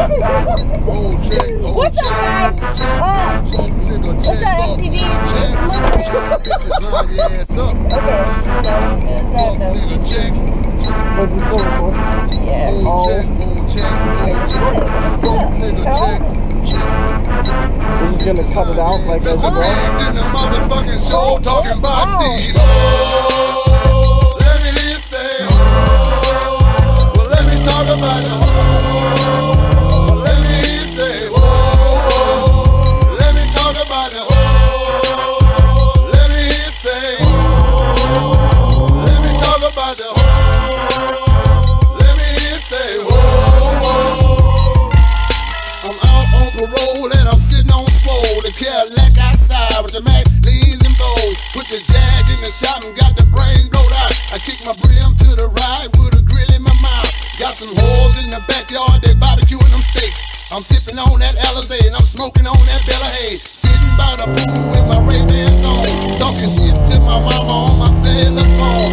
What's up, guys? What's up, FTV? Okay, so What's this going for? yeah, We're just gonna cut it out like as we go. in the motherfucking show talking about these. Let me listen. Well, let me talk about it. Well, let me say. Let me talk about it. Let me say. Let me talk about it. Let me say. I'm out on parole and I'm sitting on swole. The Cadillac outside with the Mac leans and bows. Put the Jag in the shop and got the brain blowed out. I kick my brim to the right with a grill in my mouth. Got some hoes in the backyard, they barbecuing them steaks. I'm sipping on that Alizé and I'm smoking on that Bella Hay. Sitting by the pool with my Ray-Bans on, talking shit to my mama on my cellular phone.